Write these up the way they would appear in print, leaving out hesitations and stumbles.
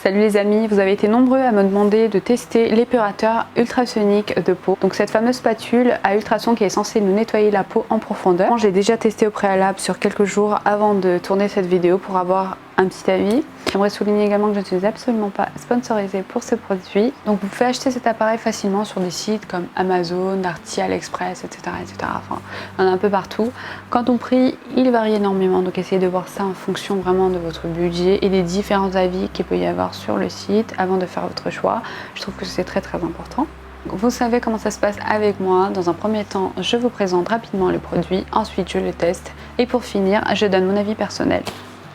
Salut les amis, vous avez été nombreux à me demander de tester l'épurateur ultrasonique de peau. Donc cette fameuse spatule à ultrasons qui est censée nous nettoyer la peau en profondeur. J'ai déjà testé au préalable sur quelques jours avant de tourner cette vidéo pour avoir un petit avis. J'aimerais souligner également que je ne suis absolument pas sponsorisée pour ce produit. Donc vous pouvez acheter cet appareil facilement sur des sites comme Amazon, Darty, AliExpress, etc. Enfin, on en a un peu partout. Quant au prix, il varie énormément. Donc essayez de voir ça en fonction vraiment de votre budget et des différents avis qu'il peut y avoir sur le site avant de faire votre choix. Je trouve que c'est très important. Vous savez comment ça se passe avec moi. Dans un premier temps, je vous présente rapidement le produit, ensuite je le teste et pour finir, je donne mon avis personnel.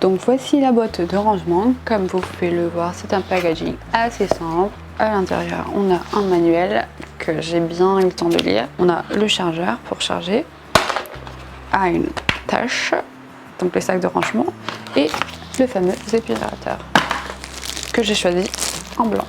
Donc voici la boîte de rangement. Comme vous pouvez le voir, c'est un packaging assez simple. À l'intérieur, on a un manuel que j'ai bien eu le temps de lire. On a le chargeur pour charger, à une tâche, donc les sacs de rangement, et le fameux épurateur que j'ai choisi en blanc.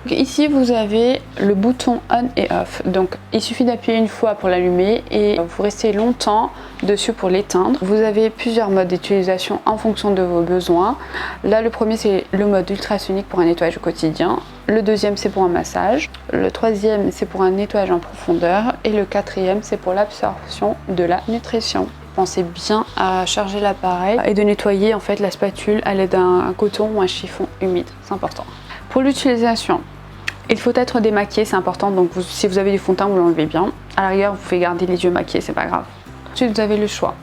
Donc ici vous avez le bouton on et off, donc il suffit d'appuyer une fois pour l'allumer et vous restez longtemps dessus pour l'éteindre. Vous avez plusieurs modes d'utilisation en fonction de vos besoins. Là le premier c'est le mode ultrasonique pour un nettoyage au quotidien, le deuxième c'est pour un massage, le troisième c'est pour un nettoyage en profondeur et le quatrième c'est pour l'absorption de la nutrition. Pensez bien à charger l'appareil et de nettoyer en fait la spatule à l'aide d'un coton ou un chiffon humide, c'est important. Pour l'utilisation, il faut être démaquillé, c'est important, donc si vous avez du fond de teint, vous l'enlevez bien. À la rigueur, vous pouvez garder les yeux maquillés, c'est pas grave. Ensuite, vous avez le choix.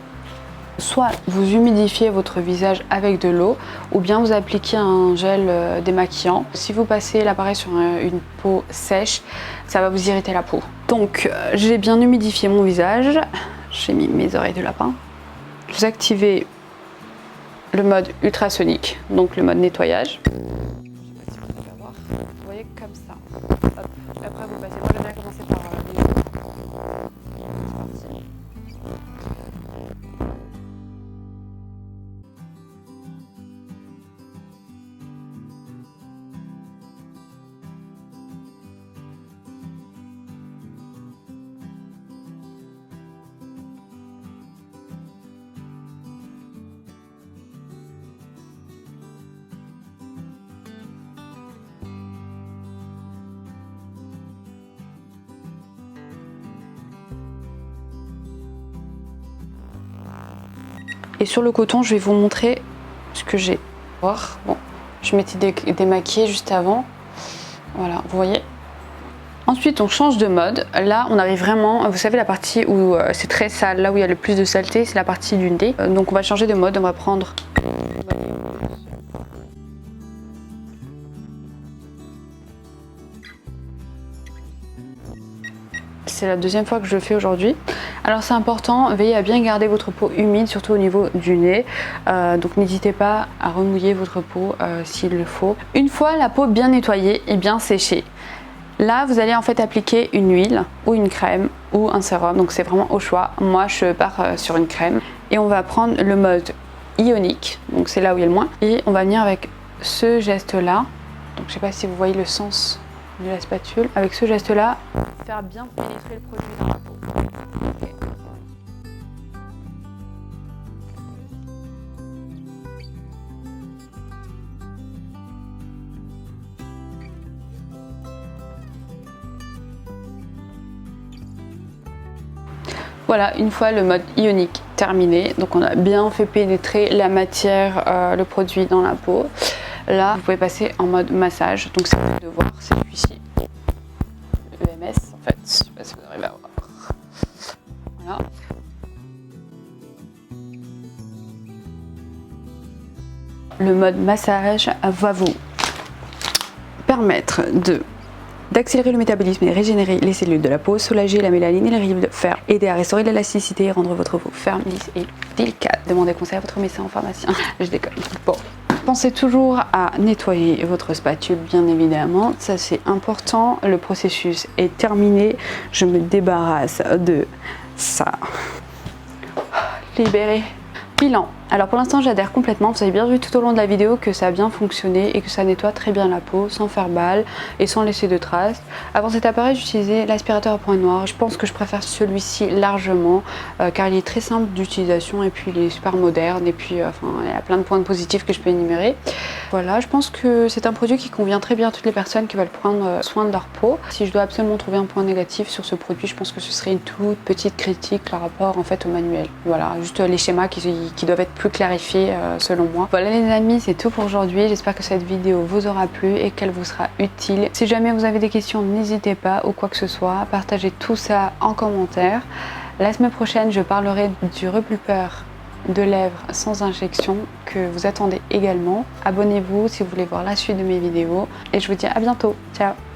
Soit vous humidifiez votre visage avec de l'eau, ou bien vous appliquez un gel démaquillant. Si vous passez l'appareil sur une peau sèche, ça va vous irriter la peau. Donc, j'ai bien humidifié mon visage. J'ai mis mes oreilles de lapin. Vous activez le mode ultrasonique, donc le mode nettoyage. Vous voyez comme ça. Hop. Après vous passez, moi j'aime bien commencer par les yeux. C'est parti. Et sur le coton, je vais vous montrer ce que j'ai. Bon, je m'étais démaquillée juste avant. Voilà, vous voyez. Ensuite, on change de mode. Là, on arrive vraiment, vous savez, la partie où c'est très sale, là où il y a le plus de saleté, c'est la partie du nez. Donc, on va changer de mode. On va prendre. C'est la deuxième fois que je le fais aujourd'hui. Alors c'est important, veillez à bien garder votre peau humide, surtout au niveau du nez. Donc n'hésitez pas à remouiller votre peau s'il le faut. Une fois la peau bien nettoyée et bien séchée, là vous allez en fait appliquer une huile ou une crème ou un sérum. Donc c'est vraiment au choix. Moi je pars sur une crème. Et on va prendre le mode ionique, donc c'est là où il y a le moins. Et on va venir avec ce geste là. Donc je sais pas si vous voyez le sens de la spatule. Avec ce geste là, faire bien pénétrer le produit dans la peau. Okay. Voilà, une fois le mode ionique terminé, donc on a bien fait pénétrer la matière, le produit dans la peau. Là, vous pouvez passer en mode massage. Donc, c'est de voir celui-ci, l'EMS en fait. Je sais pas si vous arrivez à voir. Voilà. Le mode massage va vous permettre d'accélérer le métabolisme et régénérer les cellules de la peau, soulager la mélanine et les rides, faire aider à restaurer l'élasticité et rendre votre peau ferme, lisse et délicate. Demandez conseil à votre médecin ou pharmacien. Je déconne. Bon. Pensez toujours à nettoyer votre spatule, bien évidemment, ça c'est important. Le processus est terminé, je me débarrasse de ça. Libéré. Bilan. Alors pour l'instant j'adhère complètement, vous avez bien vu tout au long de la vidéo que ça a bien fonctionné et que ça nettoie très bien la peau sans faire balle et sans laisser de traces. Avant cet appareil j'utilisais l'aspirateur à points noirs, je pense que je préfère celui-ci largement car il est très simple d'utilisation et puis il est super moderne et puis enfin, il y a plein de points positifs que je peux énumérer. Voilà, je pense que c'est un produit qui convient très bien à toutes les personnes qui veulent prendre soin de leur peau. Si je dois absolument trouver un point négatif sur ce produit, je pense que ce serait une toute petite critique par rapport en fait au manuel. Voilà, juste les schémas qui doivent être plus clarifiés selon moi. Voilà les amis, c'est tout pour aujourd'hui. J'espère que cette vidéo vous aura plu et qu'elle vous sera utile. Si jamais vous avez des questions, n'hésitez pas ou quoi que ce soit, partagez tout ça en commentaire. La semaine prochaine, je parlerai du repulpeur de lèvres sans injection que vous attendez également. Abonnez-vous si vous voulez voir la suite de mes vidéos et je vous dis à bientôt. Ciao!